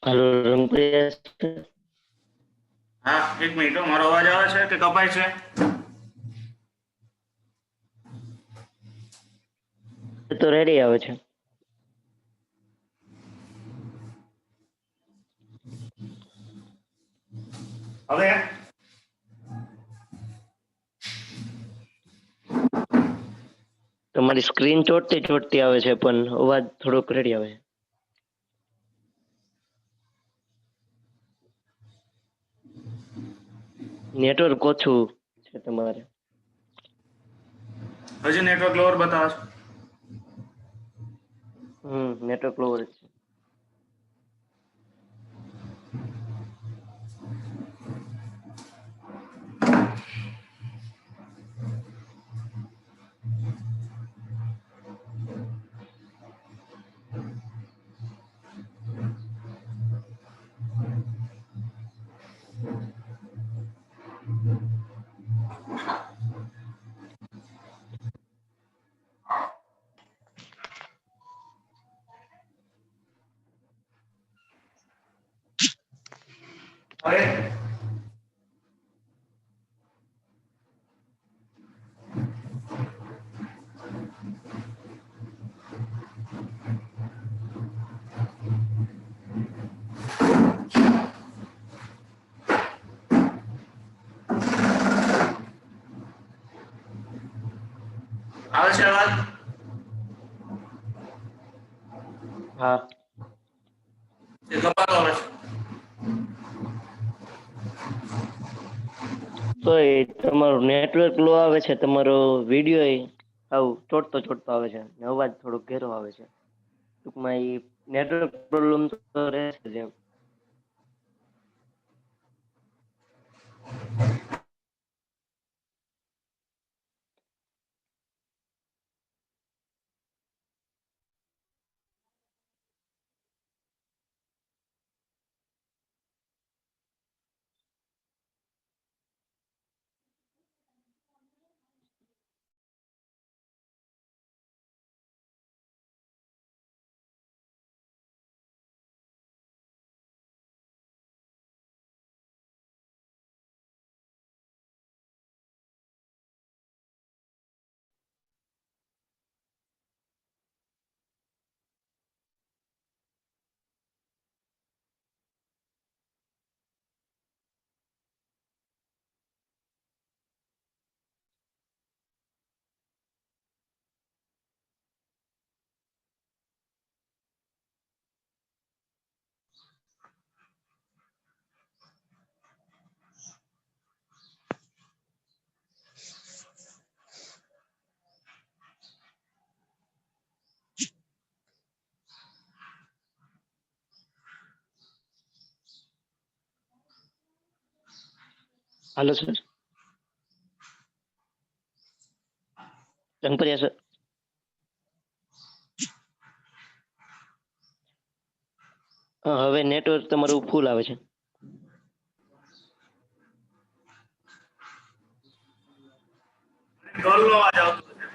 હાલો રંગપ્રિયા હા, એક મિનિટ. મારો અવાજ આવે છે કે કપાય છે? તો રેડી આવે છે. હવે તમારી સ્ક્રીન ચોટતી આવે છે પણ અવાજ થોડોક રેડી આવે છે. નેટવર્ક ઓછું છે તમારે. હજી નેટવર્ક લોઅર બતાવે છે. નેટવર્ક લોઅર છે. હવે આવે છે અવાજ? હા. એ કપાતો આવે છે. તો એ તમારું નેટવર્ક લો આવે છે, તમારો વિડીયો આવું ચોટતો આવે છે, અવાજ થોડોક ઘેરો આવે છે. ટૂંકમાં એ નેટવર્ક પ્રોબ્લેમ તો રહેશે જ એમ. Hello sir. રંગપ્રિયા સર. હા, હવે નેટવર્ક તમારું ફૂલ આવે છે. ઢોલનો અવાજ આવતો છે.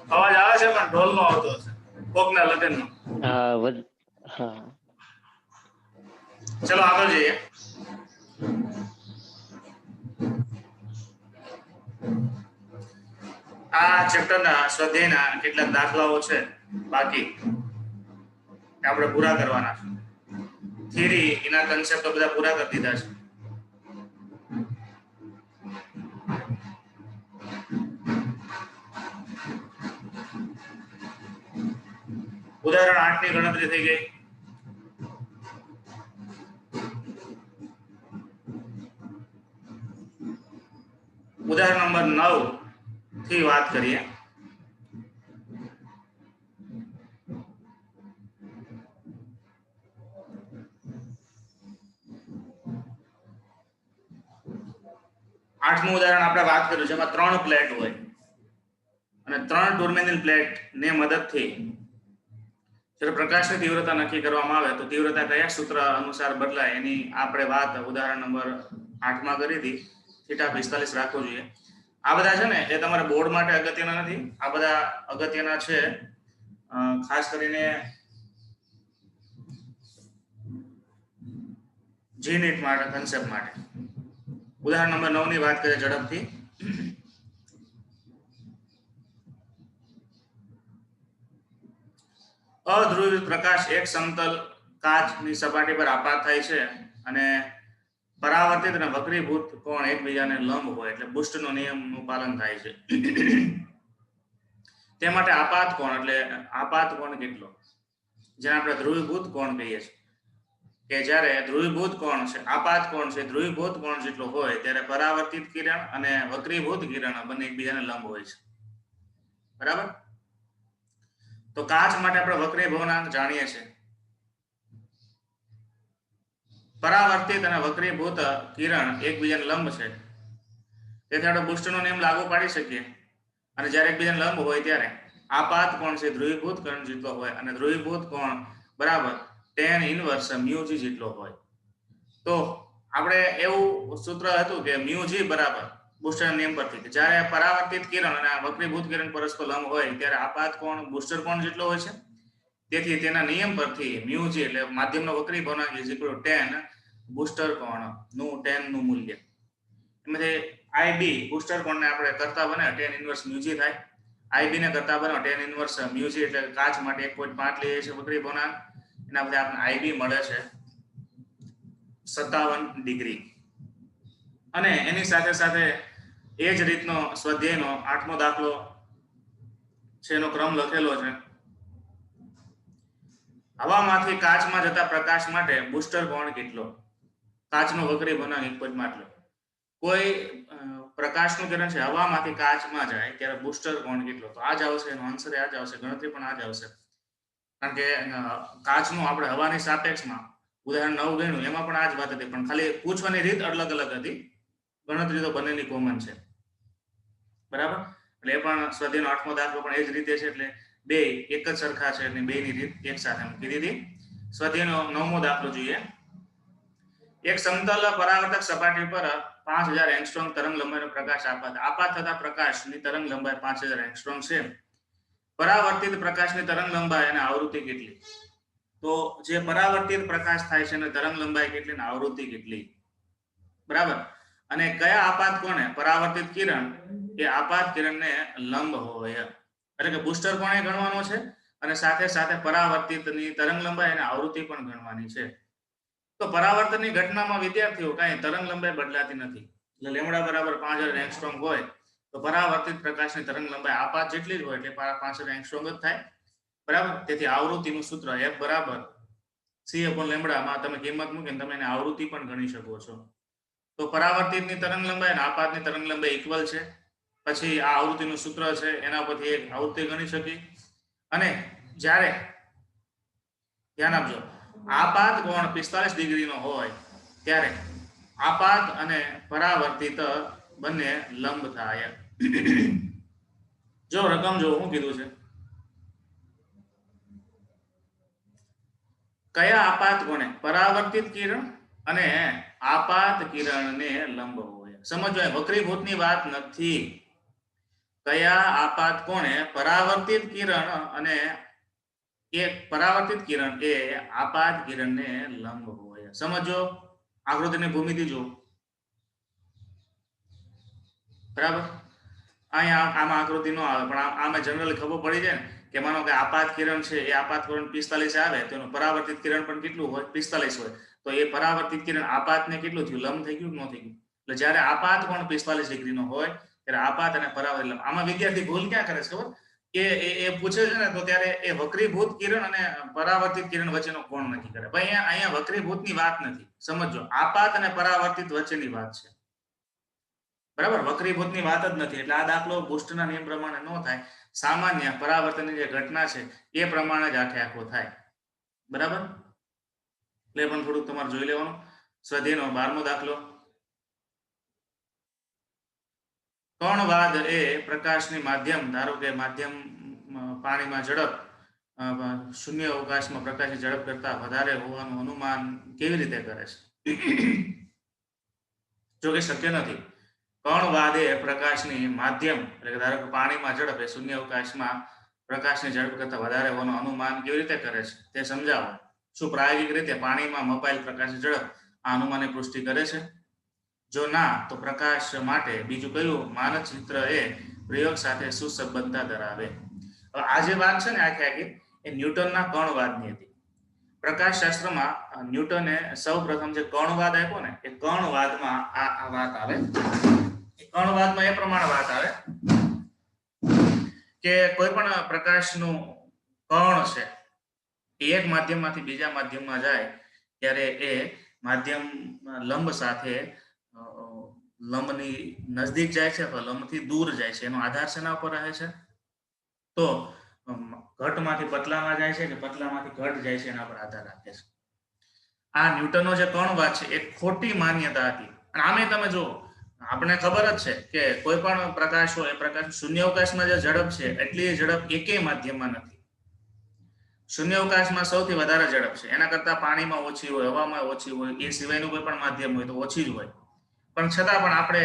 અવાજ આવે છે પણ ઢોલનો આવતો હશે. કોકના લગનનો. હા. હા. ચલો આગળ જઈએ. આ ચેપ્ટરના સ્વાધ્યાયના કેટલાક દાખલાઓ છે બાકી આપણે પૂરા કરવાના છે. થિયરી એના કન્સેપ્ટો બધા પૂરા કરી દીધા છે. ઉદાહરણ 8 ની ગણતરી થઈ ગઈ. ઉદાહરણ નંબર 9 થી વાત કરીએ. 8મું ઉદાહરણ આપણે વાત કર્યું છે, એમાં 3 પ્લેટ હોય અને 3 ટુર્મેલિન પ્લેટ ને મદદથી જ્યારે પ્રકાશની તીવ્રતા નક્કી કરવામાં આવે તો તીવ્રતા કયા સૂત્ર અનુસાર બદલાય એની આપણે વાત ઉદાહરણ નંબર 8 માં કરી હતી. θ45 રાખવું જોઈએ. આ બધા છે ને એ તમારા બોર્ડ માટે અગત્યના નથી, આ બધા અગત્યના છે ખાસ કરીને જીનીટ માટે, કન્સેપ્ટ માટે. ઉદાહરણ નંબર 9 ની વાત કરીએ ઝડપથી. અધ્રુવિત પ્રકાશ એક સમતલ કાચની સપાટી પર આપાત થાય છે અને પરાવર્તિત અને વક્રીભૂત કોણ એકબીજાને લંબ હોય એટલે બુસ્ટનો નિયમનું પાલન થાય છે. તે માટે આપાત કોણ એટલે આપાત કોણ કેટલો, જેને આપણે ધ્રુવીભૂત કોણ કહીએ છીએ, કે જ્યારે ધ્રુવીભૂત કોણ છે, આપાત કોણ છે ધ્રુવીભૂત કોણ જેટલો હોય ત્યારે પરાવર્તિત કિરણ અને વક્રીભૂત કિરણ બંને એકબીજાને લંબ હોય છે. બરાબર. તો કાચ માટે આપણે વક્રીભવનાંક જાણીએ છીએ. પરાવર્તિત અને વક્રીભૂત કિરણ એકબીજાને લંબ છે, તેથી આપણે બુસ્ટનો નિયમ લાગુ પાડી શકીએ. અને જ્યારે એકબીજાને લંબ હોય ત્યારે આપાત કોણ છે ધ્રુવીભૂત કોણ જેટલો હોય અને ધ્રુવીભૂત કોણ બરાબર tan ઇન્વર્સ μg જેટલો હોય. તો આપણે એવું સૂત્ર હતું કે μg બરાબર બુસ્ટરના નિયમ પરથી કે જ્યારે પરાવર્તિત કિરણ અને વક્રીભૂત કિરણ પરસ્પર લંબ હોય ત્યારે આપાત કોણ બુસ્ટર કોણ જેટલો હોય છે. તેથી તેના નિયમ પરથી μg એટલે માધ્યમનો વક્રીભવનાંક tan બુસ્ટર કોણનું tan નું મૂલ્ય એમાંથી IB બુસ્ટર કોણને આપણે કરતા બને tan ઇન્વર્સ μg થાય. IB ને કરતા બને tan ઇન્વર્સ μg એટલે કાચ માટે 1.5 લઈએ છીએ વક્રીભવનાંક, એના પછી આપણે IB મળે છે 57 ડિગ્રી. અને એની સાથે સાથે એ જ રીતનો સ્વાધ્યાયનો 8મો દાખલો છે, એનો ક્રમ લખેલો છે. હવામાંથી કાચમાં જતા પ્રકાશ માટે બુસ્ટર કોણ કેટલો, કાચનો વક્રીભવનાંક 1.5. કોઈ પ્રકાશનું કિરણ છે હવામાંથી કાચમાં જાય ત્યારે બુસ્ટર કોણ કેટલો, તો આ જ આવશે, એનો આન્સર આ જ આવશે, ગણતરી પણ આ જ આવશે. કારણ કે કાચનું આપણે હવાની સાપેક્ષમાં ઉદાહરણ 9 ગણ્યું એમાં પણ આ જ વાત હતી, પણ ખાલી પૂછવાની રીત અલગ અલગ હતી, ગણતરી તો બંનેની કોમન છે. બરાબર. એટલે એ પણ સ્વાધ્યાયનો 8મો દાખલો પણ એ જ રીતે છે, એટલે બે એક જ સરખા છે અને બેની રીત એક સાથે મૂકી દીધી. સ્વાધ્યાયનો 9મો દાખલો જોઈએ. એક સમતલ પરાવર્તક સપાટી પર 5000 એંગસ્ટ્રોમ તરંગ લંબાઈનો પ્રકાશ આપાત થતા પ્રકાશની તરંગ લંબાઈ 5000 એંગસ્ટ્રોમ છે. પરાવર્તિત પ્રકાશની તરંગ લંબાઈ અને આવૃત્તિ કેટલી, તો જે પરાવર્તિત પ્રકાશ થાય છે અને તરંગ લંબાઈ કેટલી અને આવૃત્તિ કેટલી. બરાબર. અને કયા આપાત કોણે પરાવર્તિત કિરણ એ આપાત કિરણને લંબ હોય, એટલે કે બુસ્ટર કોણે ગણવાનો છે અને સાથે સાથે પરાવર્તિતની તરંગ લંબાઈ અને આવૃત્તિ પણ ગણવાની છે. તો પરાવર્તનની ઘટનામાં વિદ્યાર્થીઓ કાંઈ તરંગ લંબાઈ બદલાતી નથી, એટલે લેમ્બડા બરાબર 5000 એંગસ્ટ્રોમ હોય તો પરાવર્તિત પ્રકાશની તરંગ લંબાઈ આપાત જેટલી જ હોય એટલે 5000 એંગસ્ટ્રોમ જ થાય. બરાબર. તેથી આવૃત્તિનું સૂત્ર F બરાબર c/λ માં તમે કિંમત મૂકીને તમે એને આવૃત્તિ પણ ગણી શકો છો. તો પરાવર્તિતની તરંગ લંબાઈ અને આપાતની તરંગ લંબાઈ ઇક્વલ છે, પછી આ આવૃત્તિનું સૂત્ર છે એના પરથી એક આવૃત્તિ ગણી શકી. અને જ્યારે ધ્યાન આપજો આપાત કોણ 45 ડિગ્રીનો હોય ત્યારે આપાત અને પરાવર્તિત બંને લંબ થાય. જો રકમ જો શું કીધું છે, કયા આપાત કોણે પરાવર્તિત કિરણ અને આપાત કિરણને લંબ હોય. સમજો વક્રીભૂતની વાત નથી, કયા આપાત કોણે પરાવર્તિત કિરણ અને પરાવર્તિત કિરણ એ આપાત કિરણને લંબ હોય. સમજો આકૃતિની ભૂમિતિ જો. બરાબર. અહીંયા આમાં આકૃતિ ન આવે પણ આમાં જનરલી ખબર પડી જાય ને કે માનો કે આપાત કિરણ છે એ આપાત કિરણ 45 આવે તો એનું પરાવર્તિત કિરણ પણ કેટલું હોય 45 હોય, તો એ પરાવર્તિત કિરણ આપાતને કેટલું થયું લંબ થઈ ગયું ન થઈ ગયું. એટલે જ્યારે આપાત કોણ 45 ડિગ્રીનો હોય ત્યારે આપાત અને પરાવર્તિત લંબ. આમાં વિદ્યાર્થી ભૂલ ક્યાં કરે છે ખબર, કે એ પૂછે છે ને તો ત્યારે એ વક્રીભૂત કિરણ અને પરાવર્તિત કિરણ વચ્ચેનો કોણ નક્કી કરે. ભાઈ અહીંયા વક્રીભૂતની વાત નથી, સમજો આપાત અને પરાવર્તિત વચ્ચેની વાત છે. બરાબર. વક્રીભૂતની વાત જ નથી, એટલે આ દાખલો બુસ્ટના નિયમ પ્રમાણે ન થાય, સામાન્ય પરાવર્તનની જે ઘટના છે એ પ્રમાણે જ આખો થાય. બરાબર. એટલે પણ થોડુંક તમારે જોઈ લેવાનું. સ્વાધ્યાયનો 12મો દાખલો. કણવાદ એ પ્રકાશની માધ્યમ, ધારો કે માધ્યમ પાણીમાં ઝડપ શૂન્ય અવકાશમાં પ્રકાશની ઝડપ કરતા વધારે હોવાનું અનુમાન કેવી રીતે કરે છે? જો કે શક્ય નથી. કણવાદ એ પ્રકાશની માધ્યમ, એટલે કે ધારો કે પાણીમાં ઝડપ એ શૂન્ય અવકાશમાં પ્રકાશની ઝડપ કરતા વધારે હોવાનું અનુમાન કેવી રીતે કરે છે તે સમજાવો. શું પ્રાયોગિક રીતે પાણીમાં મપાયેલ પ્રકાશની ઝડપ આ અનુમાનની પુષ્ટિ કરે છે? જો ના, તો પ્રકાશ માટે બીજું કયું માનચિત્ર એ પ્રયોગ સાથે સુસંબદ્ધતા ધરાવે? હવે આ જે વાત છે ને આખી એ ન્યૂટનના કણવાદની હતી. પ્રકાશ શાસ્ત્રમાં ન્યૂટને સૌપ્રથમ જે કણવાદ આપ્યો ને એ કણવાદમાં આ વાત આવે. એ કણવાદમાં એ પ્રમાણે વાત આવે કે કોઈ પણ પ્રકાશનું કણ છે એ એક માધ્યમમાંથી બીજા માધ્યમમાં જાય ત્યારે એ માધ્યમ લંબ સાથે લંબની નજદીક જાય છે અથવા લંબથી દૂર જાય છે. એનો આધાર શેના ઉપર રહે છે? તો ઘટમાંથી પતલામાં જાય છે કે પતલામાંથી ઘટ જાય છે એના પર આધાર રાખે છે. આ ન્યૂટનનો જે કણવાદ છે એ ખોટી માન્યતા હતી. અને આમે તમે જુઓ, આપણે ખબર જ છે કે કોઈ પણ પ્રકાશ હોય એ પ્રકાશ શૂન્યાવકાશમાં જે ઝડપ છે એટલી ઝડપ એકેય માધ્યમમાં નથી. શૂન્યાવકાશમાં સૌથી વધારે ઝડપ છે, એના કરતા પાણીમાં ઓછી હોય, હવામાં ઓછી હોય, એ સિવાયનું કોઈ પણ માધ્યમ હોય તો ઓછી જ હોય. પણ છતાં પણ આપણે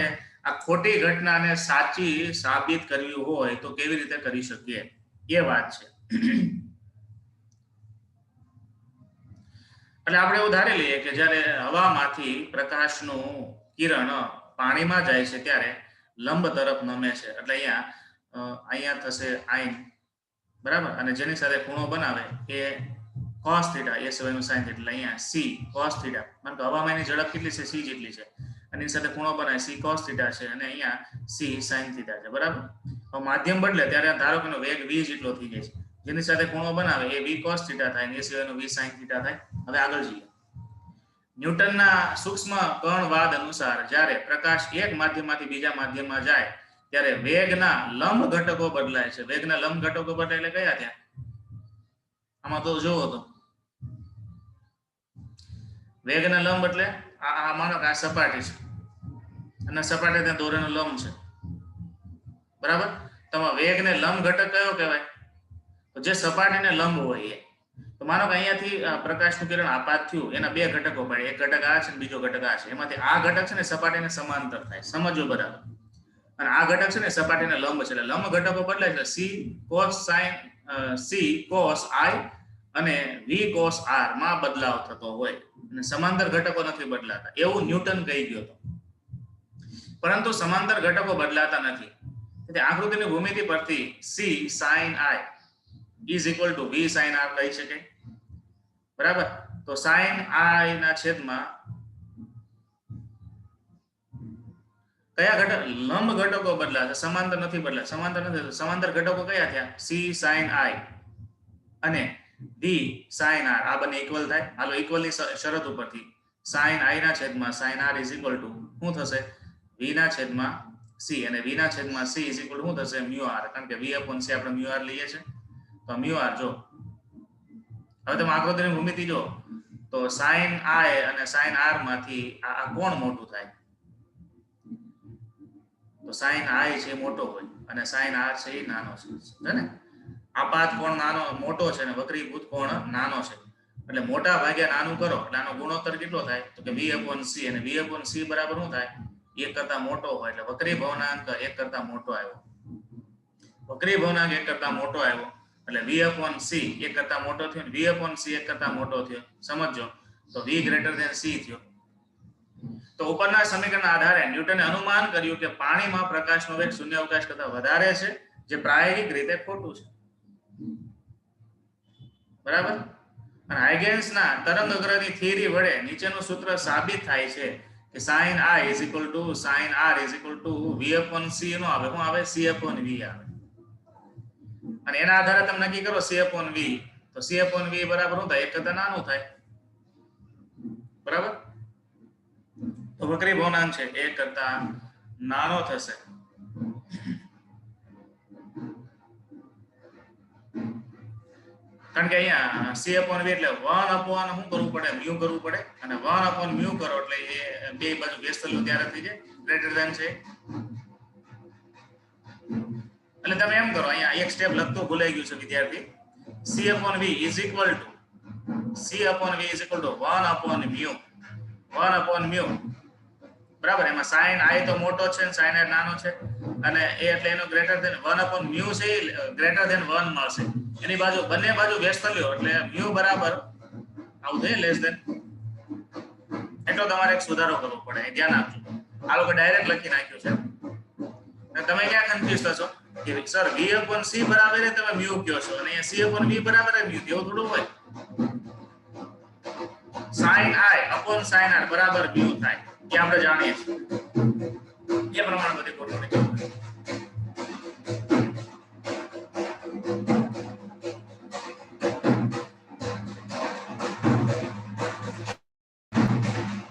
આ ખોટી ઘટનાને સાચી સાબિત કરવી હોય તો કેવી રીતે કરી શકીએ? એ વાત છે. એટલે આપણે એવું ધારી લઈએ કે જ્યારે હવામાંથી પ્રકાશનું કિરણ પાણીમાં જાય છે ત્યારે લંબ તરફ નમે છે. એટલે અહીંયા થશે આઈન, બરાબર, અને જેની સાથે ખૂણો બનાવે એ cos થીટા, એ સિવાયનું sin થીટા. એટલે અહીંયા c cos થીટા, કારણ કે હવામાં એની ઝડપ કેટલી છે? c જેટલી છે. અને એની સાથે ખૂણો બનાવે c cos થીટા છે અને અહીંયા c sin થીટા છે, બરાબર. હવે માધ્યમ બદલે ત્યારે ધારો કે વેગ v જેટલો થઈ જાય છે. જેની સાથે ખૂણો બનાવે એ v cos થીટા થાય અને એ સિવાયનો v sin થીટા થાય. હવે આગળ જઈએ. ન્યૂટનના સૂક્ષ્મ કણવાદ અનુસાર જ્યારે પ્રકાશ એક માધ્યમમાંથી બીજા માધ્યમમાં જાય ત્યારે વેગના લંબ ઘટકો બદલાય છે. વેગના લંબ ઘટકો બદલાય એટલે કયા ત્યાં? આમાં તો જોવો તો વેગના લંબ એટલે આ માનો કે આ સપાટી છે અને સપાટી ત્યાં દોરેલો લંબ છે, બરાબર. તો વેગને લંબ ઘટક કયો કહેવાય? તો જે સપાટીને લંબ હોય એ. તો માનો કે અહીંયાથી પ્રકાશનું કિરણ આપાત થયું, એના બે ઘટકો પડે. એક ઘટક આ છે અને બીજો ઘટક આ છે. એમાંથી આ ઘટક છે ને સપાટીને સમાંતર થાય, સમજો બરાબર. અને આ ઘટક છે ને સપાટીને લંબ છે. એટલે લંબ ઘટકો બદલાય છે. c cos i અને v cos r માં બદલાવ થતો હોય અને સમાંતર ઘટકો નથી બદલાતા, એવું ન્યૂટન કહી ગયો હતો. પરંતુ સમાંતર ઘટકો બદલાતા નથી. તેથી આકૃતિની ભૂમિતિ પરથી c sin i is equal to v sin r લઈ શકાય, બરાબર. તો sin i ના છેદમાં કયા ઘટક? લંબ ઘટકો બદલાશે, સમાંતર નથી બદલાતા. સમાંતર નથી, સમાંતર ઘટકો કયા થયા? c sin i અને v sin r. આ બંને ઇક્વલ થાય. હાલો ઇક્વલની શરત ઉપરથી sin i ના છેદમાં sin r is equal to શું થશે? v ના છેદમાં c અને v ના છેદમાં c is equal to શું થશે? mu r. કારણ કે v upon c આપણે mu r લઈએ છે. તો mu r જો હવે તમે આકૃતિની ભૂમિતિ જો તો sin i અને sin r માંથી આ કોણ મોટું થાય? તો sin i છે મોટો હોય અને sin r છે એ નાનો છે ને. આપાત કોણ મોટો છે અને વક્રીભૂત કોણ નાનો છે. એટલે મોટા ભાગ્યા નાનું કરો એટલે આનો ગુણોત્તર કેટલો થાય? તો કે v upon c. અને v upon c બરાબર શું થાય? 1 કરતા મોટો હોય એટલે વક્રી ભવનાંક 1 કરતા મોટો આવ્યો. વક્રી ભવનાંક 1 કરતા મોટો આવ્યો એટલે v upon c 1 કરતા મોટો થયો અને v upon c 1 કરતા મોટો થયો. સમજો તો v greater than c થયો. તો ઉપરના સમીકરણના આધારે ન્યૂટને અનુમાન કર્યું કે પાણીમાં પ્રકાશનો વેગ શૂન્યાવકાશ કરતા વધારે છે, જે પ્રાયોગિક રીતે ખોટું છે, બરાબર. અને હાઇગેન્સના તરંગગ્રહની થિયરી વડે નીચેનું સૂત્ર સાબિત થાય છે કે sin i is equal to sin r is equal to v upon c નો આવે. શું આવે? c upon v આવે. અને એના આધારે તમે નક્કી કરો c upon v. તો c upon v બરાબર શું થાય? 1 કરતા નાનું થાય, બરાબર. તો વક્રી ભવનાંક છે 1 કરતા નાનો થશે. કારણ કે અહીંયા c upon v એટલે 1 upon શું કરવું પડે? mu કરવું પડે. અને 1 upon mu કરો એટલે એ બે બાજુ બેસતલું ત્યારે થઈ જાય, ગ્રેટર ધેન છે. એટલે તમે એમ કરો, અહીંયા એક સ્ટેપ લખતો ભૂલાઈ ગયું છે વિદ્યાર્થી. C/V is equal to 1/mu. 1/mu. બરાબર. એમાં sin i તો મોટો છે અને sin r નાનો છે, અને એ એટલે એનો ગ્રેટર ધેન 1/mu છે ગ્રેટર ધેન 1 મળશે. એની બાજુ બંને બાજુ વ્યસ્ત લ્યો એટલે mu બરાબર આવું થાય લેસ ધેન. એટલો તમારે એક સુધારો કરવો પડે, એ ધ્યાન આપજો. આ લોકો ડાયરેક્ટ લખી નાખ્યું છે. અને તમે ક્યાં કન્ફ્યુઝ થશો કે સર v/c બરાબર છે, તમે mu કહો છો, અને અહીંયા c/v બરાબર છે mu. એવું થોડું હોય. sin i upon sin r બરાબર mu થાય, એ આપણે જાણીએ છીએ. એ પ્રમાણે બધી ગોઠવણી કરવાની.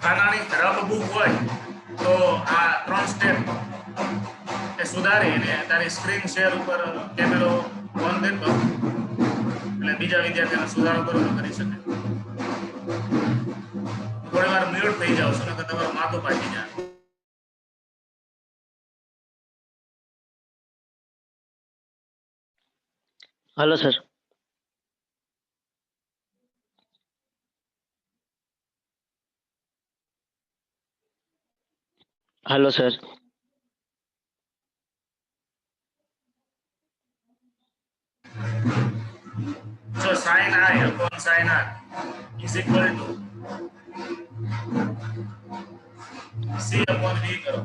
ખાનાની રફ બુક હોય તો આ 3 સ્ટેપ એ સુધારી અને તારી સ્ક્રીન શેર ઉપર કેમેરો ઓન કરી દો, એટલે બીજા વિદ્યાર્થીનો સુધારો કરો તો કરી શકે. થોડી વાર મ્યુટ થઈ જાવ છો ને તમારું માથું પાકી જાય. Hello sir. Hello sir. So sin i upon sin r is equal to c/v કરો.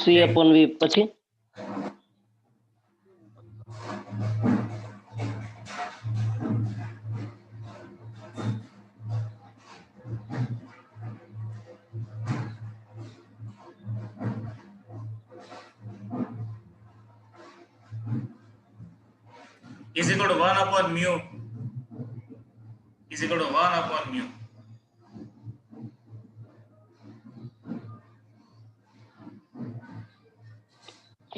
C/V પછી is equal to 1/mu is equal to 1/mu.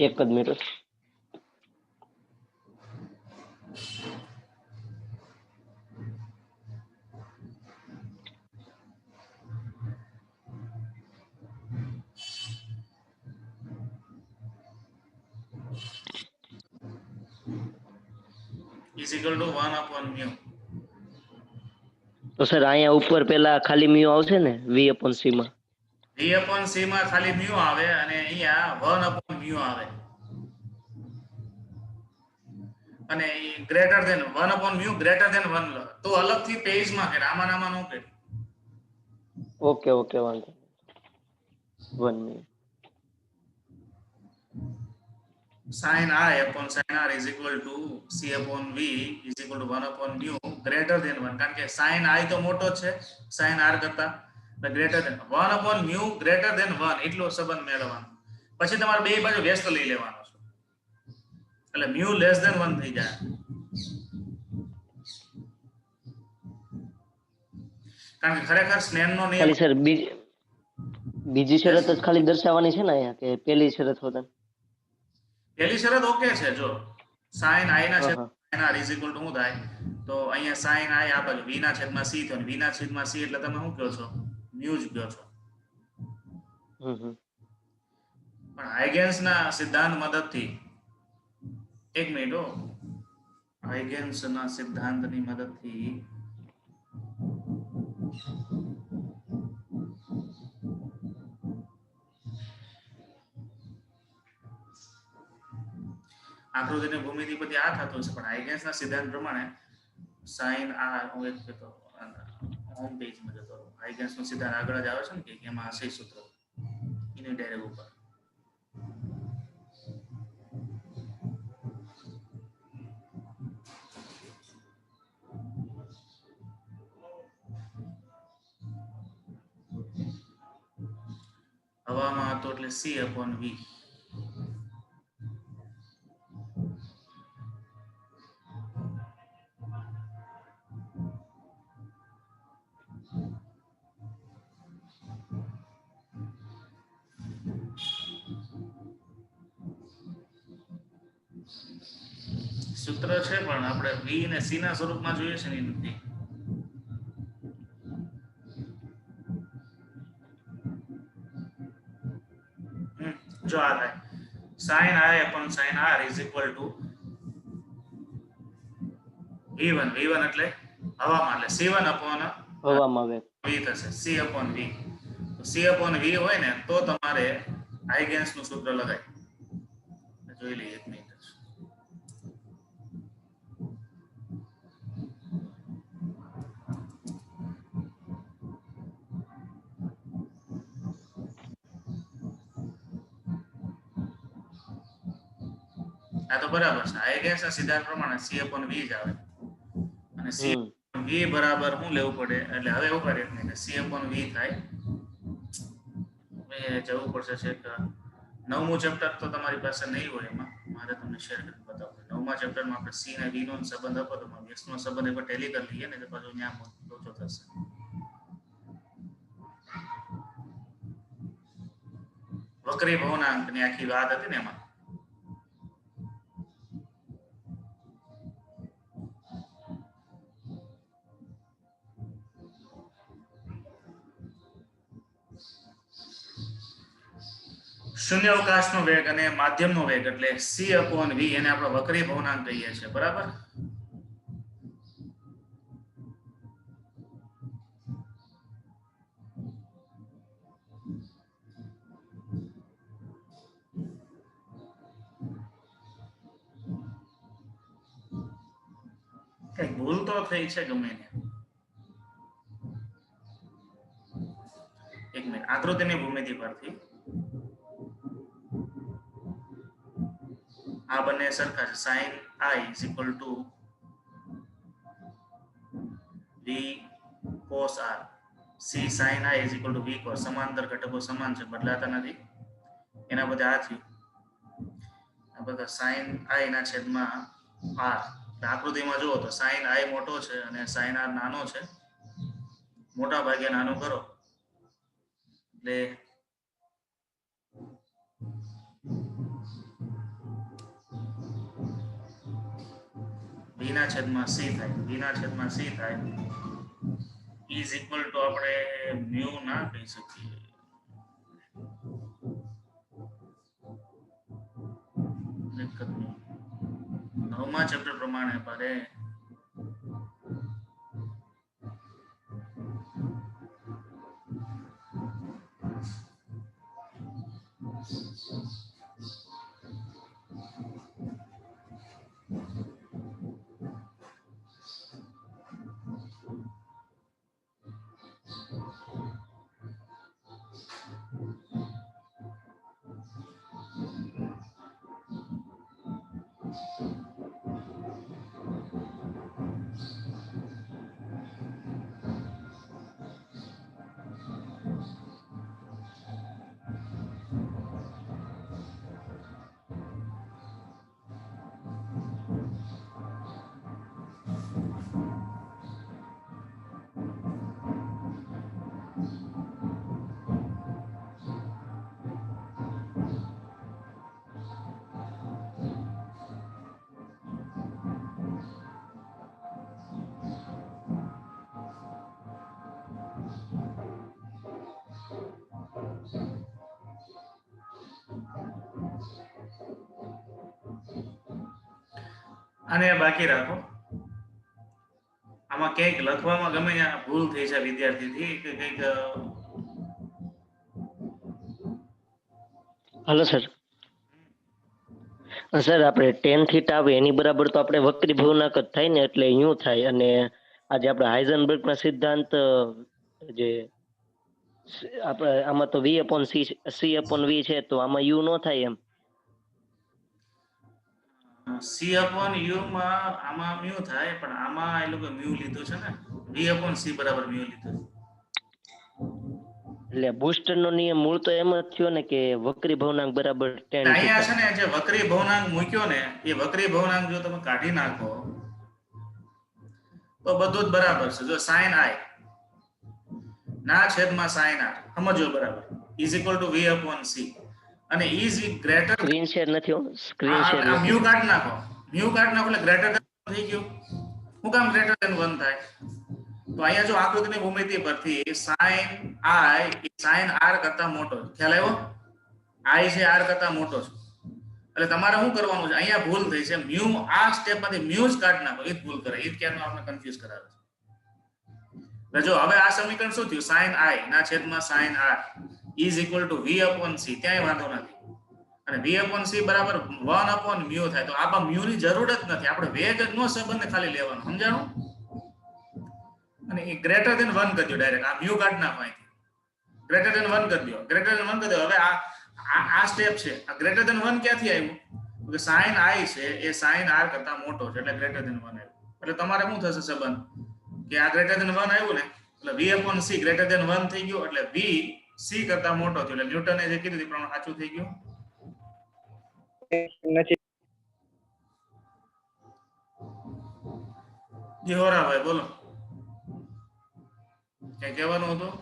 એક જ minute. is equal to 1/mu. તો સર અહીંયા ઉપર પેલા ખાલી મ્યુ આવશે ને v/c માં? v/c માં ખાલી mu આવે અને અહીંયા 1/mu આવે, અને greater than 1/mu greater than 1 લો તો અલગથી પેજમાં કે આમાં નામાં નો કે. ઓકે ઓકે, વાંધો 1 minute. sin i upon sin r is equal to c/v is equal to 1/mu greater than 1. કારણ કે sin i તો મોટો છે sin r કરતા, એટલે greater than 1/mu greater than 1 એટલો સંબંધ મેળવવાનો. પછી તમારે બે બાજુ વ્યસ્ત લઈ લેવાનો છે, એટલે mu less than 1 થઈ જાય. કારણ કે ખરેખર સ્નેનનો નિયમ ખાલી સર બીજી શરત જ ખાલી દર્શાવવાની છે ને અહીંયા, કે પહેલી શરત હોતા? પહેલી શરત ઓકે છે. જો sin i ના છેદમાં sin r is equal to શું થાય, તો અહીંયા sin i આ બાજુ v ના છેદમાં c થયો, v ના છેદમાં c એટલે તમે શું કહો છો, mu જ કહો છો. પણ હાઇગેન્સ ના સિદ્ધાંત મદદથી, એક મિનિટ, હાઇગેન્સ ના સિદ્ધાંતની મદદથી આકૃતિની ભૂમિતિ પરથી આ થતું છે, પણ હાઇગેન્સના સિદ્ધાંત પ્રમાણે sin r હું એક કહેતો હોમ પેજમાં જતો રહું. હાઇગેન્સનો સિદ્ધાંત આગળ જ આવે છે ને કે એમાં હશે સૂત્ર એની ડાયરેક્ટ ઉપર. હવામાં હતો એટલે c/v. સૂત્ર છે પણ આપણે v ને c ના સ્વરૂપમાં જોઈએ છે ને નથી. જો આ થાય sin i upon sin r is equal to v1. v1 એટલે હવામાં, એટલે c1 upon હવામાં વેગ. v થશે, c upon v. તો c upon v હોય ને તો તમારે હાઇગેન્સ નું સૂત્ર લગાય. જોઈ લઈએ 1 મિનિટ. આ તો બરાબર છે, હાઇગેન્સ ના સિદ્ધાંત પ્રમાણે c upon v જ આવે, અને c v બરાબર શું લેવું પડે, એટલે હવે એવું કરીએ કે c upon v થાય. મેં જવું પડશે છે કે 9મું ચેપ્ટર તો તમારી પાસે નહીં હોય, એમાં મારે તમને શેર કરીને બતાવું. 9મા ચેપ્ટરમાં આપણે c અને v નો સંબંધ આપો તો x નો સંબંધ એકવાર ટેલી કરી લઈએ ને તો પાછું ત્યાં લોચો થશે. વક્રી ભવનાંકની આખી વાત હતી ને એમાં. શૂન્ય અવકાશનો વેગ અને માધ્યમનો વેગ એટલે c upon v, એને આપણે વક્રી ભવનાંક કહીએ છીએ, બરાબર. કઈ ભૂલ તો થઈ છે ગમે ને. એક મિનિટ, આકૃતિની ભૂમિતિ પરથી આ બંને સરખા છે. sin i is equal to v cos r, c sin i is equal to v cos. સમાંતર ઘટકો સમાન છે, બદલાતા નથી. એના બધા આ થયું, આ બધા sin i ના છેદમાં r. આકૃતિમાં જુઓ તો sin i મોટો છે અને sin r નાનો છે. મોટા ભાગે નાનો કરો એટલે v ના છેદમાં c થાય. v ના છેદમાં c થાય is equal to આપણે mu ના કહી શકીએ. નવમા ચેપ્ટર પ્રમાણે પાડે આને બાકી રાખો. આમાં કંઈક લખવામાં ગમે ત્યાં ભૂલ થઈ છે વિદ્યાર્થીથી કે કંઈક. Hello sir. સર આપણે tan થીટા આવે એની બરાબર તો આપણે વક્રી ભવનાંક જ થાય ને, એટલે યુ થાય. અને આજે આપણે હાઇઝનબર્ગના સિદ્ધાંત જે આપણે આમાં તો v upon c upon v છે, તો આમાં u નો થાય એમ. c upon u માં આમાં mu થાય, પણ આમાં એ લોકો mu લીધું છે ને, v upon c બરાબર mu લીધું. એટલે બુસ્ટર નો નિયમ મૂળ તો એમ જ થયો ને કે વક્રી ભવનાંક બરાબર tan અહીંયા છે થીટા. ને જે વક્રી ભવનાંક મૂક્યો ને, એ વક્રી ભવનાંક જો તમે કાઢી નાખો તો બધું જ બરાબર છે. જો sin i ના છેદમાં sin r સમજો બરાબર is equal to v upon c, અને is greater સ્ક્રીન શેર નથી હો, સ્ક્રીન શેર આ નથી. mu કાઢી નાખો, mu કાઢી નાખો એટલે ગ્રેટર ધેન થઈ ગયું. શું કામ ગ્રેટર ધેન 1 થાય? તો અહીંયા જો આકૃતિની ભૂમિતિ પરથી sin i A sin r કરતા મોટો, ખ્યાલ આવ્યો? આઈ છે આર કરતા મોટો છે. એટલે તમારે શું કરવાનું છે? અહીંયા ભૂલ થઈ છે, મ્યુ આ સ્ટેપમાંથી મ્યુ જ કાઢી નાખો. એ જ ભૂલ કરે, એ જ ક્યાંનો આપણે કન્ફ્યુઝ કરાવે છે. એટલે જો હવે આ સમીકરણ શું થયું? sin i ના છેદમાં sin r is equal two v upon c. ક્યાંય વાંધો નથી. અને v upon c બરાબર 1 upon mu થાય. તો આ મ્યુ ની જરૂર જ નથી. આપણે વેગ નો સંબંધ ખાલી લેવાનો, સમજાણું? અને એ ગ્રેટર ધેન 1 કરી દો ડાયરેક્ટ. આ મ્યુ કાઢી નાખો અહીંથી. ગ્રેટર ધેન 1 કરી દો. ગ્રેટર ધેન 1 કરી દો. હવે આ સ્ટેપ છે. આ ગ્રેટર ધેન 1 ક્યાંથી આવ્યું? કે sin i છે એ sin r કરતા મોટો છે, એટલે ગ્રેટર ધેન 1 આવ્યું. એટલે તમારે શું થશે સંબંધ? કે આ ગ્રેટર ધેન 1 આવ્યું ને, એટલે v upon c greater than 1 થઈ ગયું. એટલે v c કરતા મોટો થયો. એટલે ન્યૂટને જે કીધું એ પ્રમાણે સાચું થઈ ગયું. નથી. જી હોરાભાઈ બોલો, કઈ કહેવાનું હતું?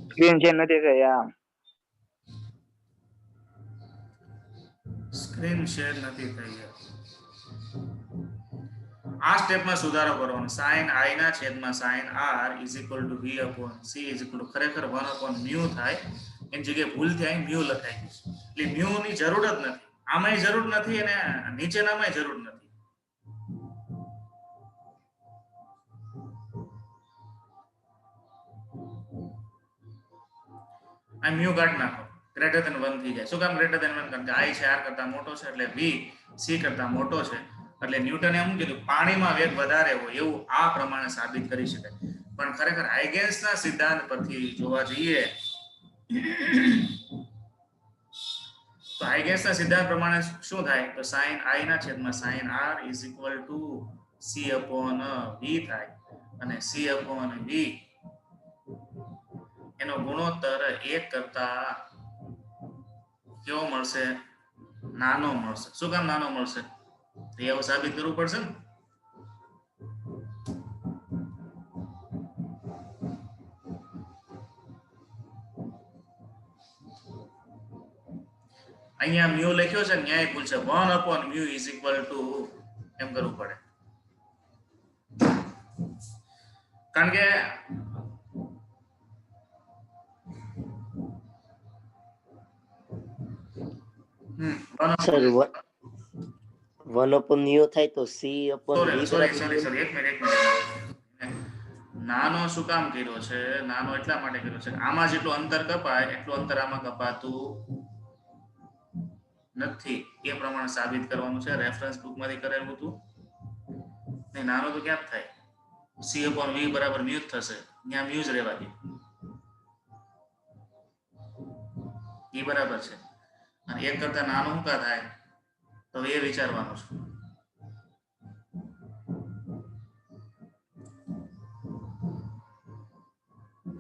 સ્ક્રીન ચેન્જ નથી થઈ. સ્ક્રીન શેર નથી થઈ. આ સ્ટેપમાં સુધારો કરવાનો. sin i ના છેદમાં sin r is equal two v upon c is equal two ખરેખર 1 upon mu થાય. એની જગ્યાએ ભૂલથી અહીં મ્યુ લખાઈ ગયું. એટલે મ્યુ ની જરૂર જ નથી. આમાંય જરૂર નથી અને નીચેનામાંય જરૂર નથી. આ મ્યુ કાઢી નાખો. ગ્રેટર ધેન 1 થઈ જાય. શું કામ ગ્રેટર ધેન 1? કારણ કે i છે r કરતા મોટો છે, એટલે v c કરતા મોટો છે. એટલે ન્યૂટને એમ કીધું પાણીમાં વેગ વધારે હોય એવું આ પ્રમાણે સાબિત કરી શકાય. પણ ખરેખર હાઇગેન્સના સિદ્ધાંત પરથી જોવા જઈએ તો હાઇગેન્સના સિદ્ધાંત પ્રમાણે શું થાય? તો sin i ના છેદમાં sin r is equal two c upon v થાય. અને c upon v એનો ગુણોત્તર 1 કરતા કેવો મળશે? નાનો મળશે. શું કામ નાનો મળશે? એવું સાબિત કરવું પડશે ને. અહીંયા મ્યુ લખ્યો છે, ન્યાય ભૂલ છે. 1 upon mu is equal to એમ કરવું પડે. કારણ કે સર 1 upon mu થાય તો c upon v સોરી બરાબર. એક મિનિટ. નાનો શું કામ કર્યો છે? નાનો એટલા માટે કર્યો છે આમાં જેટલું અંતર કપાય એટલું અંતર આમાં કપાતું નથી. એ પ્રમાણે સાબિત કરવાનું છે. રેફરન્સ બુકમાંથી કરેલું હતું. નહીં, નાનો તો ક્યાં થાય? c upon v બરાબર મ્યુ જ થશે. ત્યાં મ્યુ જ રહેવા દે. એ બરાબર છે. અને 1 કરતા નાનો શું કા થાય? તો એ વિચારવાનું છે.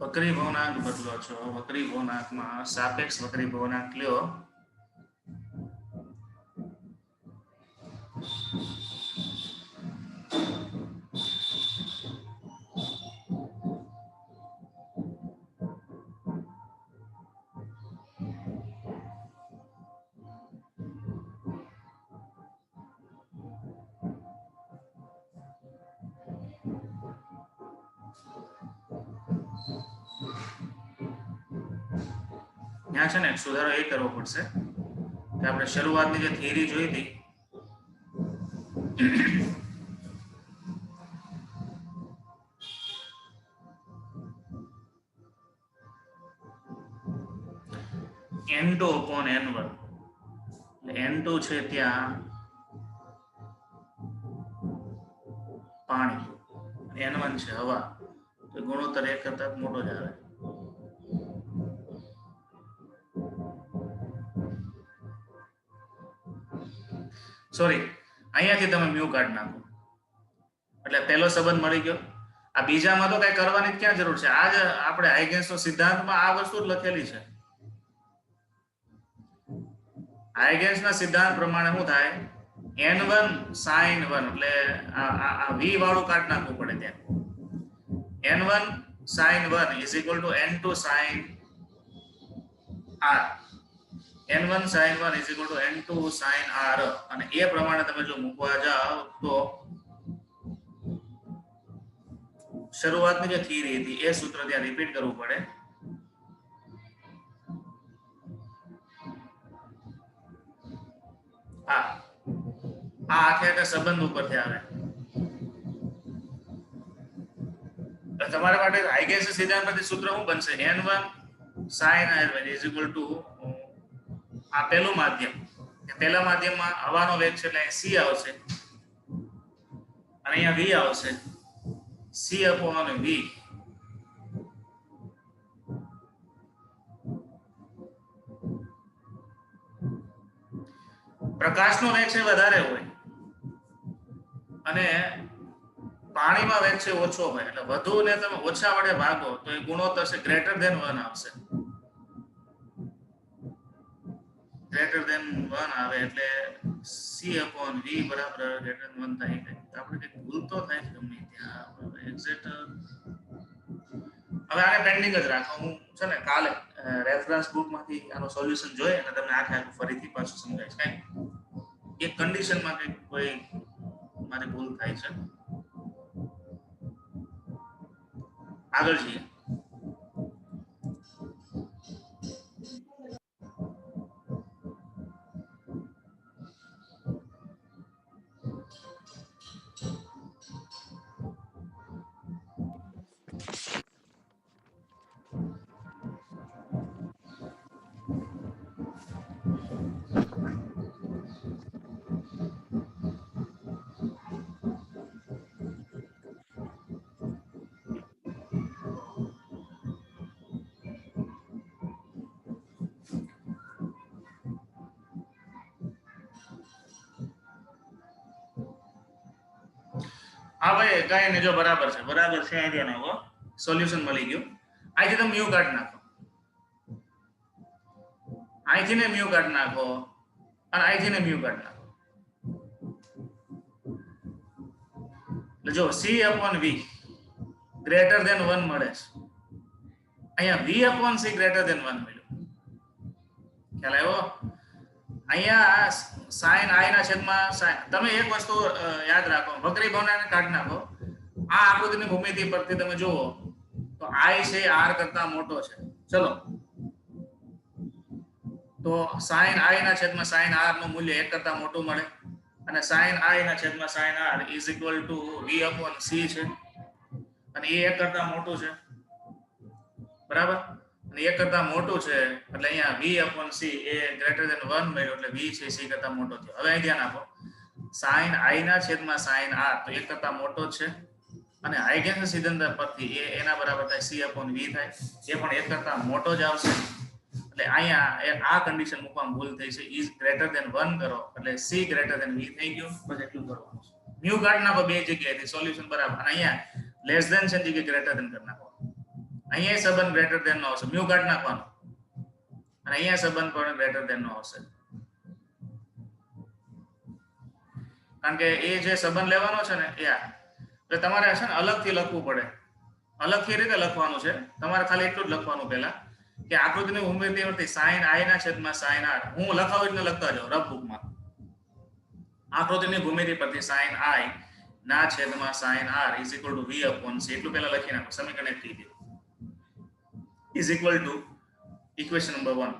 વક્રી ભવનાંક બદલો છો. વક્રી ભવનાંકમાં સાપેક્ષ વક્રી ભવનાંક લ્યો. ત્યાં છે ને સુધારો એ કરવો પડશે કે આપણે શરૂઆતની જે થિયરી જોઈ હતી n2 upon n1. n2 છે ત્યાં પાણી, n1 છે હવા. તો ગુણોત્તર 1 કરતા મોટો જ આવે. સોરી, અહીંયાથી તમે મ્યુ કાઢી નાખો એટલે પહેલો સંબંધ મળી ગયો. આ બીજામાં તો કઈ કરવાની ક્યાં જરૂર છે? આ જ આપણે હાઇગેન્સનો સિદ્ધાંતમાં આ વસ્તુ જ લખેલી છે. હાઇગેન્સના સિદ્ધાંત પ્રમાણે શું થાય? n1 sin 1 એટલે આ v વાળું કાઢી નાખવું પડે. ત્યાં n1 sin 1 is equal to n2 sin r. n1 sin 1 is equal to n2 sin r. અને એ પ્રમાણે તમે જો મૂકવા જાઓ તો શરૂઆતની જે થિયરી હતી એ સૂત્ર ત્યાં રિપીટ કરવું પડે. આ આખે સંબંધ ઉપરથી આવે. તમારા માટે હાઇગેન્સ સિદ્ધાંત પરથી સૂત્ર શું બનશે? n1 sin r is equal to આ પહેલું માધ્યમ. પહેલા માધ્યમમાં હવાનો વેગ છે એટલે c આવશે અને અહીંયા v આવશે. c upon v. પ્રકાશનો વેગ છે વધારે હોય અને પાણીમાં વેગ છે ઓછો હોય, એટલે વધુ ને તમે ઓછા વડે ભાગો તો એ ગુણોત્તર છે ગ્રેટર ધેન 1 આવશે. ગ્રેટર ધેન 1 આવે એટલે c upon v બરાબર ગ્રેટર ધેન 1 થાય. આપણે કંઈક ભૂલ તો થાય છે ગમે ત્યાં એક્ઝેક્ટ. હવે આને પેન્ડિંગ જ રાખો. હું છે ને કાલે રેફરન્સ બુકમાંથી આનો સોલ્યુશન જોઈ અને તમને આખે આખું ફરીથી પાછું સમજાવીશ. કાંઈ એક કન્ડિશનમાં કંઈક કોઈ મારી ભૂલ થાય છે. આગળ જઈએ. હા ભાઈ કઈ નહીં, જો બરાબર છે અહીં ધ્યાન આપો. સોલ્યુશન મળી ગયું. અહીંથી તમે મ્યુ કાઢી નાખો, અહીંથી ને મ્યુ કાઢી નાખો અને અહીંથી ને મ્યુ કાઢી નાખો. એટલે જો c upon v greater than 1 મળે છે. અહીંયા v upon c greater than 1 મળ્યું. ખ્યાલ આવ્યો? અહીંયા sin i ના છેદમાં sin. તમે એક વસ્તુ યાદ રાખો, વક્રી ભવનાને કાઢી નાખો. આ આકૃતિની ભૂમિતિ પરથી તમે જુઓ તો i છે r કરતા મોટો છે. ચલો તો sin i ના છેદમાં sin r નું મૂલ્ય 1 કરતા મોટું મળે અને sin i ના છેદમાં sin r is equal to v upon c છે અને એ 1 કરતા મોટું છે. બરાબર? અને 1 કરતા મોટું છે એટલે અહીંયા v upon c એ ગ્રેટર ધેન 1 મળ્યો એટલે v છે c કરતા મોટો થયો. હવે અહીં ધ્યાન આપો, sin i ના છેદમાં sin r તો 1 કરતા મોટો છે અને હાઇગેન્સ સિદ્ધાંત પરથી એ એના બરાબર થાય c upon v થાય. એ પણ 1 કરતા મોટો જ આવશે. એટલે અહીંયા આ કન્ડિશન મૂકવામાં ભૂલ થઈ છે. is greater than 1 કરો એટલે c greater than v થઈ ગયું. બસ એટલું કરવાનું છે. મ્યુ કાઢી નાખો બે જગ્યાએથી, સોલ્યુશન બરાબર. અને અહીંયા લેસ ધેન છે જગ્યાએ ગ્રેટર ધેન કરી નાખો. અહીંયા સંબંધ ગ્રેટર ધેન નો આવશે, મ્યુ કાઢી નાખવાનો અને અહીંયા સંબંધ પણ ગ્રેટર ધેન નો આવશે. કારણ કે એ જે સંબંધ લેવાનો છે ને એ એટલે તમારે છે ને અલગથી લખવું પડે. અલગથી રીતે લખવાનું છે. તમારે ખાલી એટલું જ લખવાનું પહેલા કે આકૃતિની ભૂમિતિ પરથી sin i ના છેદમાં sin r. હું લખાવું એટલે લખતા જાઓ રફ બુકમાં. આકૃતિની ભૂમિતિ પરથી sin i ના છેદમાં sin r is equal to v upon c. એટલું પહેલા લખી નાખો. સમીકરણ 1 થઈ ગયું. is equal to equation number 1.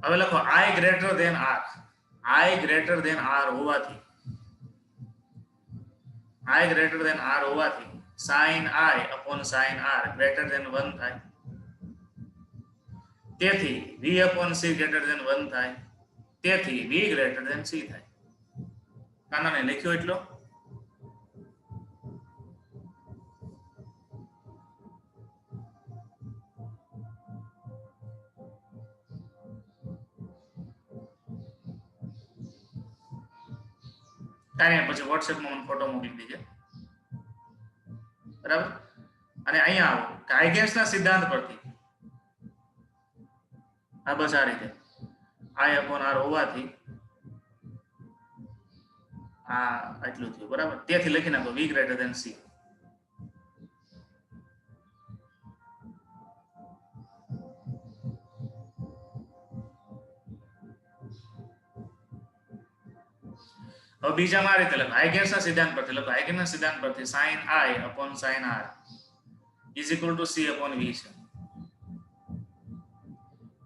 હવે લખો i greater than r. i greater than r હોવાથી i greater than r હોવાથી sin i upon sin r greater than 1 થાય. તેથી v upon c greater than 1 થાય. તેથી v greater than c થાય. કાનાને લખ્યો એટલો. કાંઈ પછી વોટ્સએપમાં મને ફોટો મોકલી દેજે. બરાબર? અને અહીંયા આવો કે હાઇગેન્સના સિદ્ધાંત પરથી આ બસ આ રીતે i upon r હોવાથી આ એટલું થયું. બરાબર? તેથી લખી નાખો v greater than c. હવે બીજામાં આ રીતે લખો, હાઇગેન્સના સિદ્ધાંત પરથી લખો. હાઇગેન્સના સિદ્ધાંત પરથી sin i upon sin r is equal to C upon v છે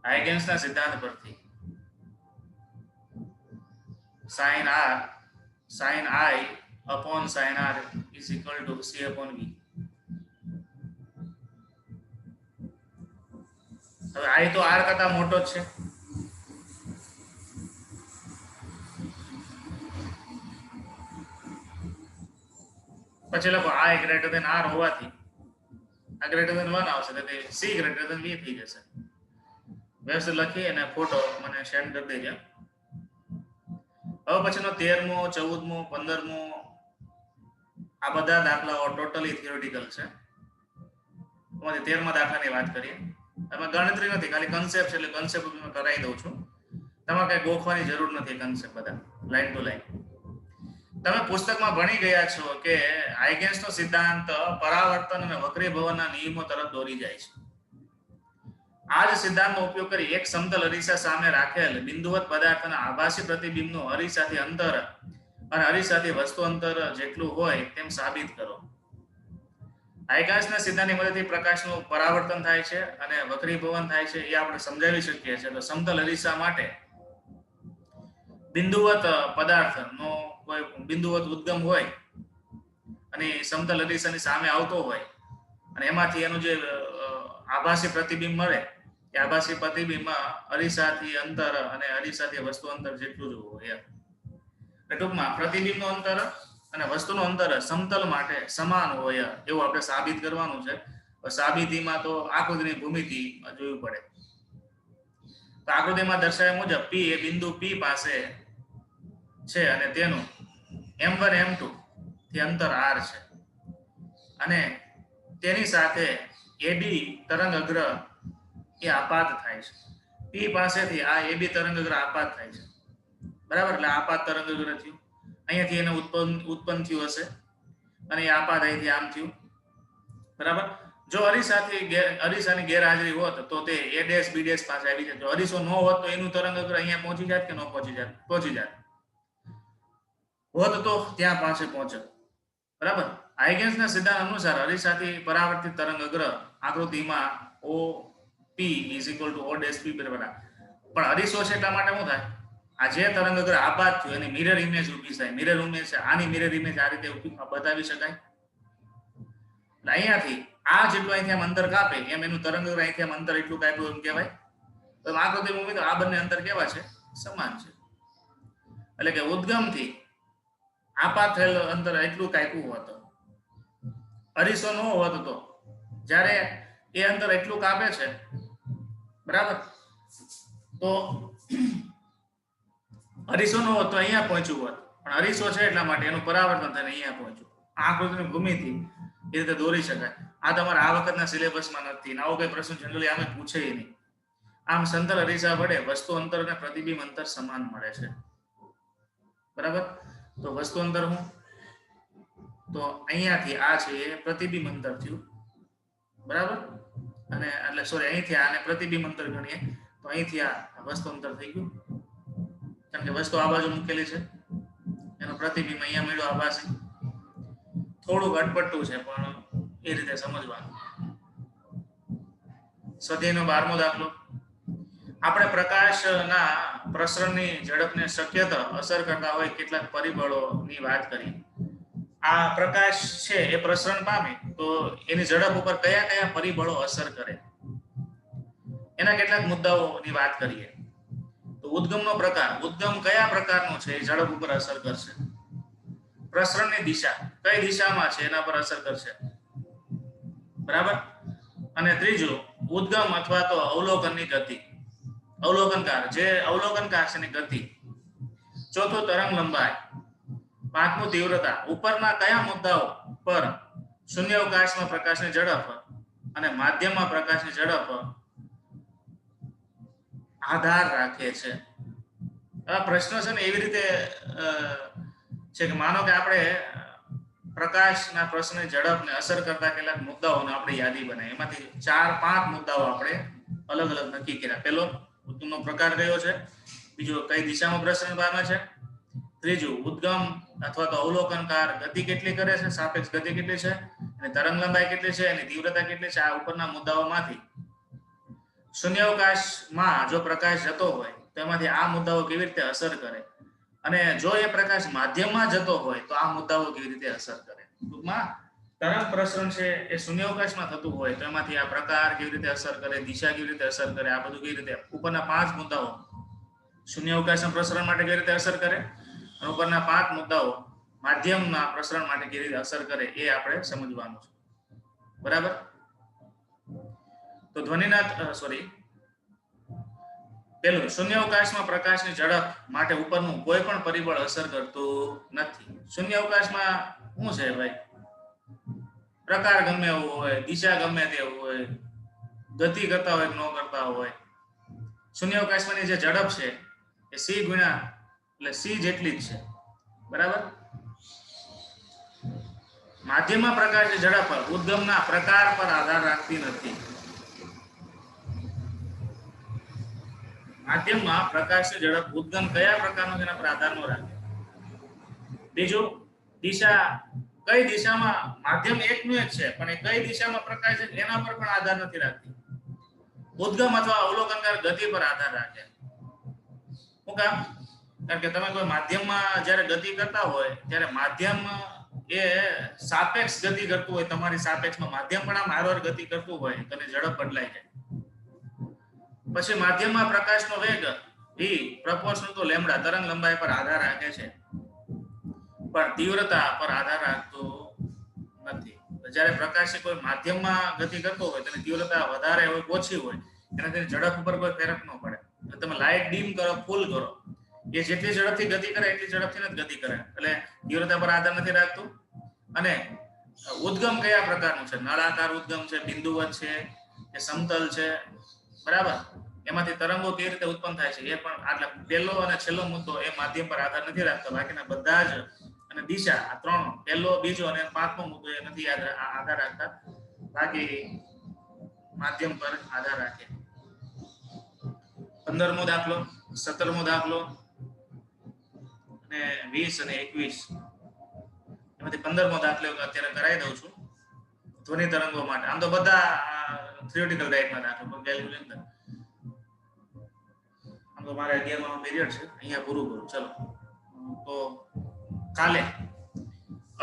હાઇગેન્સના સિદ્ધાંત પરથી sin i upon sin r is equal to c upon v. હવે i તો r કરતા મોટો જ છે પછી લખો i ગ્રેટર ધેન r હોવાથી આ ગ્રેટર ધેન 1 આવશે તો c ગ્રેટર ધેન v થઈ જશે વ્યવસ્થિત લખી અને ફોટો મને સેન્ડ કરી દેજો હવે પછીનો 13મો 14મો 15મો આ બધા દાખલાઓ ટોટલી થિયોરેટિકલ છે એમાંથી 13મા દાખલાની વાત કરીએ એમાં ગણતરી નથી ખાલી કન્સેપ્ટ એટલે કન્સેપ્ટ હું કરાવી દઉં છું તમારે કઈ ગોખવાની જરૂર નથી કન્સેપ્ટ બધા લાઈન ટુ લાઈન તમે પુસ્તકમાં ભણી ગયા છો કે હાઇગેન્સનો સિદ્ધાંત પરાવર્તન અને વક્રીભવનના નિયમો તરફ દોરી જાય છે આ જ સિદ્ધાંતનો ઉપયોગ કરી એક સમતલ અરીસા સામે રાખેલ બિંદુવત પદાર્થના આભાસી પ્રતિબિંબનું અરીસાથી અંતર અને અરીસાથી વસ્તુ અંતર જેટલું હોય તેમ સાબિત કરો હાઇગેન્સના સિદ્ધાંતની મદદથી પ્રકાશનું પરાવર્તન થાય છે અને વક્રીભવન થાય છે એ આપણે સમજાવી શકીએ છીએ તો સમતલ અરીસા માટે બિંદુવત પદાર્થનો કોઈ બિંદુવત ઉદ્ગમ હોય અને સમતલ અરીસાની સામે આવતો હોય અને એમાંથી એનું જે આભાસી પ્રતિબિંબ મળે એ આભાસી પ્રતિબિંબમાં અરીસાથી અંતર અને અરીસાથી વસ્તુ અંતર જેટલું જ હોય ટૂંકમાં પ્રતિબિંબનું અંતર અને વસ્તુનું અંતર સમતલ માટે સમાન હોય એવું આપણે સાબિત કરવાનું છે સાબિતીમાં તો આકૃતિની ભૂમિતિ જોવી પડે તો આકૃતિમાં દર્શાવ્યા મુજબ p એ બિંદુ p પાસે છે અને તેનું m1 m2 થી અંતર r છે અને તેની સાથે AB તરંગ અગ્ર એ આપાત થાય છે p પાસેથી આ AB તરંગ અગ્ર આપાત થાય છે બરાબર એટલે આપાત તરંગ અગ્ર થયું અહીંયાથી એને ઉત્પન્ન થયું હશે અને એ આપાત અહીંથી આમ થયું બરાબર જો અરીસાની ગેરહાજરી હોત તો તે a ડેશ b ડેશ પાસે આવી જાય જો અરીસો ન હોત તો એનું તરંગ અગ્ર અહીંયા પહોંચી જાત કે ન પહોંચી જાત હોત તો ત્યાં પાસે પહોંચે બરાબર હાઇગેન્સના સિદ્ધાંત અનુસાર અરીસાથી પરાવર્તિત તરંગ અગ્ર આકૃતિમાં OP = O' P બરાબર પણ અરીસો છે એટલા માટે શું થાય આ જે તરંગ અગ્ર આપાત થયો એની મિરર ઇમેજ ઊભી થાય મિરર ઇમેજ છે આની મિરર ઇમેજ આ રીતે બતાવી શકાય અહીંયાથી આ જેટલું અહીંથી આમ અંતર કાપે એમ એનું તરંગ અગ્ર અહીંથી આમ અંતર એટલું કાપ્યું એમ કહેવાય તો આકૃતિ મૂકી તો આ બંને અંતર કેવા છે સમાન છે એટલે કે ઉદ્ગમથી આપાત થયેલ અંતર એટલું કાપ્યું હોત અરીસો ન હોત તો જ્યારે એ અંતર એટલું કાપે છે બરાબર તો અરીસો ન હોત તો અહીંયા પહોંચ્યું હોત પણ અરીસો છે એટલા માટે એનું પરાવર્તન થઈને અહીંયા પહોંચ્યું આ આકૃતિની ભૂમિતિ એ રીતે દોરી શકાય આ તમારા આ વખતના સિલેબસમાં નથી આવો કઈ પ્રશ્ન જનરલી આમે પૂછે નહીં આમ સમતલ અરીસા વડે વસ્તુ અંતર અને પ્રતિબિંબ અંતર સમાન મળે છે બરાબર તો વસ્તુ અંતર હું તો અહીંયાથી આ છે એ પ્રતિબિંબ અંતર થયું બરાબર અને એટલે સોરી અહીંથી આને પ્રતિબિંબ અંતર ગણીએ તો અહીંથી આ વસ્તુ અંતર થઈ ગયું કારણ કે વસ્તુ આ બાજુ મૂકેલી છે એનો પ્રતિબિંબ અહીંયા મળ્યો આભાસી થોડુંક અટપટું છે પણ એ રીતે સમજવાનું સ્વાધ્યાયનો 12મો દાખલો આપણે પ્રકાશના પ્રસરણની ઝડપને શક્યતા અસર કરતા હોય કેટલાક પરિબળોની વાત કરી આ પ્રકાશ છે એ પ્રસરણ પામે તો એની ઝડપ ઉપર કયા કયા પરિબળો અસર કરે એના કેટલાક મુદ્દાઓની વાત કરીએ તો ઉદ્ગમનો પ્રકાર ઉદ્ગમ કયા પ્રકારનો છે એ ઝડપ ઉપર અસર કરશે પ્રસરણની દિશા કઈ દિશામાં છે એના પર અસર કરશે બરાબર અને ત્રીજું ઉદ્ગમ અથવા તો અવલોકનની ગતિ અવલોકનકાર જે અવલોકનકાર છે ની ગતિ ચોથું તરંગ લંબાઈ પાંચમું તીવ્રતા ઉપરના કયા મુદ્દાઓ પર શૂન્યાવકાશમાં પ્રકાશની ઝડપ અને માધ્યમમાં પ્રકાશની ઝડપ આધાર રાખે છે આ પ્રશ્ન છે ને એવી રીતે છે કે માનો કે આપણે પ્રકાશના પ્રસરણની ઝડપને અસર કરતા કેટલાક મુદ્દાઓને આપણે યાદી બનાવી એમાંથી 4-5 મુદ્દાઓ આપણે અલગ અલગ નક્કી કર્યા પહેલો ઉદ્ગમનો પ્રકાર કયો છે બીજો કઈ દિશામાં પ્રસરણ પામે છે ત્રીજું ઉદ્ગમ અથવા તો અવલોકનકાર ગતિ કેટલી કરે છે સાપેક્ષ ગતિ કેટલી છે અને તરંગ લંબાઈ કેટલી છે, એની તીવ્રતા કેટલી છે, આ ઉપરના મુદ્દાઓમાંથી શૂન્યાવકાશમાં જો પ્રકાશ જતો હોય તો એમાંથી આ મુદ્દાઓ કેવી રીતે અસર કરે, અને જો એ પ્રકાશ માધ્યમમાં જતો હોય તો આ મુદ્દાઓ કેવી રીતે અસર કરે. ટૂંકમાં તરંગ પ્રસરણ છે એ શૂન્યાવકાશમાં થતું હોય તો એમાંથી આ પ્રકાર કેવી રીતે અસર કરે, દિશા કેવી રીતે અસર કરે, આ બધું કેવી રીતે, ઉપરના 5 મુદ્દાઓ શૂન્યાવકાશના પ્રસરણ માટે કેવી રીતે અસર કરે, અને ઉપરના 5 મુદ્દાઓ માધ્યમના પ્રસરણ માટે કેવી રીતે અસર કરે એ આપણે સમજવાનું છે. બરાબર. તો ધ્વનિના પેલું, શૂન્યાવકાશમાં પ્રકાશની ઝડપ માટે ઉપરનું કોઈ પણ પરિબળ અસર કરતું નથી. શૂન્યાવકાશમાં શું છે ભાઈ, પ્રકાર ગમે એવો હોય, દિશા ગમે તે હોય, ગતિ કરતા હોય ન કરતા હોય, શૂન્યાવકાશમાંની જે ઝડપ છે એ c ગુણ્યા એટલે c જેટલી જ છે. બરાબર. માધ્યમમાં પ્રકાશની ઝડપ ઉદ્ગમના પ્રકાર પર આધાર રાખતી નથી. માધ્યમમાં પ્રકાશની ઝડપ ઉદ્ગમ કયા પ્રકારનો તેના પર આધાર ન રાખે. બીજું, દિશા કઈ દિશામાં, માધ્યમ એકનું એક છે પણ એ કઈ દિશામાં પ્રકાશ છે એના પર પણ આધાર નથી રાખતી. ઉદ્ગમ અથવા અવલોકનકાર ગતિ પર આધાર રાખે. શું કામ? કારણ કે તમે કોઈ માધ્યમમાં જ્યારે ગતિ કરતા હોય ત્યારે માધ્યમ એ સાપેક્ષ ગતિ કરતું હોય, તમારી સાપેક્ષમાં માધ્યમ પણ આમ હારવાર ગતિ કરતું હોય તો એની ઝડપ બદલાઈ જાય. પછી માધ્યમમાં પ્રકાશનો વેગ v પ્રપોર્શનલ ટુ લેમ્બડા તરંગ લંબાઈ પર આધાર રાખે છે પણ તીવ્રતા પર આધાર રાખતો નથી. જ્યારે પ્રકાશ કોઈ માધ્યમમાં ગતિ કરતો હોય તેની તીવ્રતા વધારે હોય ઓછી હોય એનાથી ઝડપ ઉપર કોઈ ફરક ન પડે. તમે લાઇટ ડીમ કરો, ફૂલ કરો, એ જેટલી ઝડપથી ગતિ કરે એટલી ઝડપથી જ ગતિ કરે, એટલે તીવ્રતા પર આધાર નથી રાખતું. અને ઉદ્ગમ કયા પ્રકારનું છે, નળાકાર ઉદ્ગમ છે, બિંદુવત છે કે સમતલ છે. બરાબર. એમાંથી તરંગો કેવી રીતે ઉત્પન્ન થાય છે એ પણ, આટલા પહેલો અને છેલ્લો મુદ્દો એ માધ્યમ પર આધાર નથી રાખતો. બાકીના બધા જ, અને દિશા, આ 3, પહેલો, બીજો અને 5મો મુદ્દો એ નથી આધાર રાખતા, બાકી માધ્યમ પર આધાર રાખે. 15મો દાખલો, 17મો દાખલો અને 20 અને 21, એમાંથી 15મો દાખલો અત્યારે કરાવી દઉં છું. ધ્વનિ તરંગો માટે, આમ તો બધા થિયોરિટિકલ ટાઈપના દાખલો પણ કેલ્ક્યુલેટર અંદર. આમ તો મારે 11મો પીરિયડ છે, અહીંયા પૂરું કરું. ચલો, તો કાલે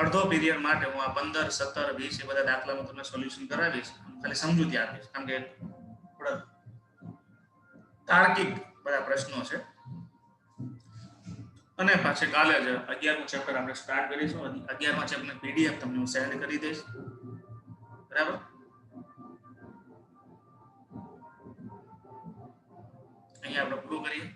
અડધો પીરિયડ માટે હું આ 15, 17, 20 એ બધા દાખલાનું તમને સોલ્યુશન કરાવીશ. ખાલી સમજૂતી આપીશ, કારણ કે થોડા તાર્કિક બધા પ્રશ્નો છે. અને પાછી કાલે જ 11મું ચેપ્ટર આપણે સ્ટાર્ટ કરીશું. 11મા ચેપ્ટરની પીડીએફ તમને હું સેન્ડ કરી દઈશ. બરાબર. અહીંયા આપણે પૂરું કરીએ.